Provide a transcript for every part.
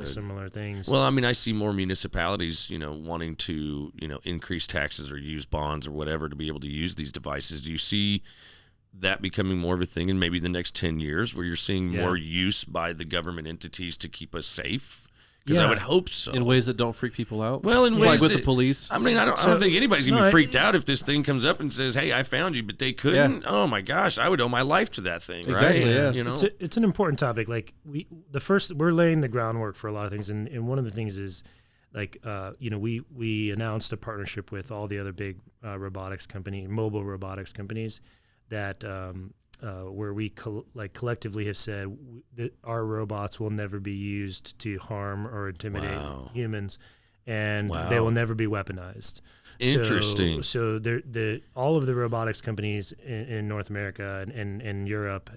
similar things. Well, I mean, I see more municipalities, wanting to, increase taxes or use bonds or whatever to be able to use these devices. Do you see that becoming more of a thing in maybe the next 10 years where you're seeing more use by the government entities to keep us safe? Because I would hope so. In ways that don't freak people out? Well, in like ways with that, the police? I mean, I don't think anybody's going to be freaked out if this thing comes up and says, hey, I found you, but they couldn't. Yeah. Oh, my gosh, I would owe my life to that thing, exactly, right? Yeah. It's an important topic. Like, we're laying the groundwork for a lot of things, and one of the things is, like, we announced a partnership with all the other big mobile robotics companies that where we collectively have said that our robots will never be used to harm or intimidate humans, and they will never be weaponized. Interesting. So all of the robotics companies in North America and Europe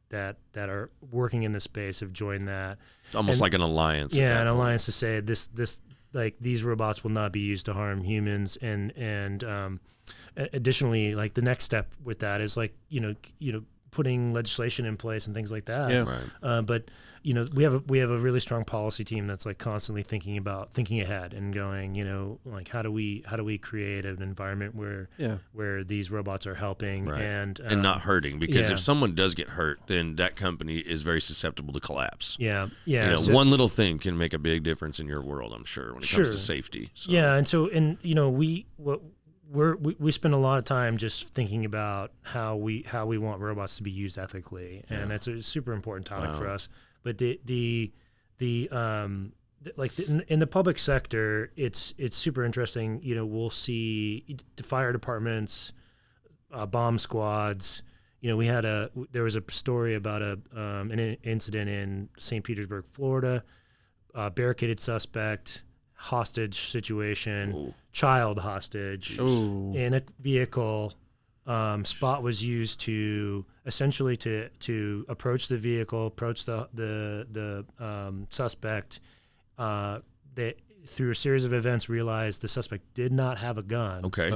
that are working in this space have joined that. Almost like an alliance. Yeah, an alliance to say this like these robots will not be used to harm humans, and additionally, like the next step with that is like putting legislation in place and things like that. Yeah. Right. But we have a really strong policy team that's like constantly thinking ahead and going, like how do we create an environment where these robots are helping and not hurting, because if someone does get hurt, then that company is very susceptible to collapse. Yeah. One little thing can make a big difference in your world, I'm sure, when it comes to safety. So. Yeah, we spend a lot of time just thinking about how we want robots to be used ethically, and that's a super important topic for us. But in the public sector, it's super interesting. We'll see the fire departments, bomb squads. There was a story about an incident in St. Petersburg, Florida, barricaded suspect, hostage situation, child hostage in a vehicle. Spot was used to essentially to approach the vehicle, approach the suspect. They, through a series of events, realized the suspect did not have a gun. Okay.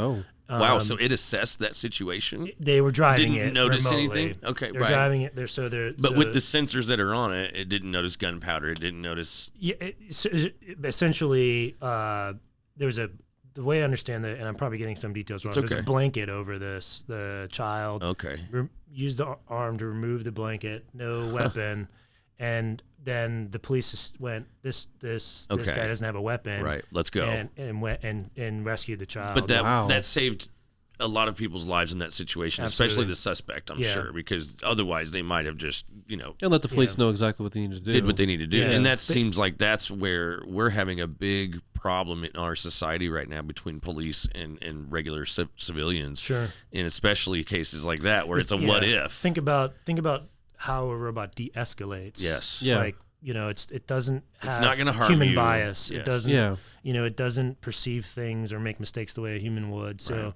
Wow. So it assessed that situation. They were driving it. Didn't notice remotely. anything. Okay. They're driving it. But with the sensors that are on it, it didn't notice gunpowder. It didn't notice. Yeah. Essentially, the way I understand it, and I'm probably getting some details wrong. There's a blanket over the child. Okay. Used the arm to remove the blanket. No weapon. And then the police went, this guy doesn't have a weapon. Right, let's go. And went and rescued the child. But that saved a lot of people's lives in that situation, especially the suspect, I'm sure, because otherwise they might have just, and let the police know exactly what they need to do. Did what they need to do. Yeah. And that seems like that's where we're having a big problem in our society right now between police and regular civilians. Sure. And especially cases like that where it's a what if. Think about how a robot de-escalates. Yes. Yeah. Like, it doesn't have it's not gonna harm human you. bias. Yes. It doesn't, it doesn't perceive things or make mistakes the way a human would. So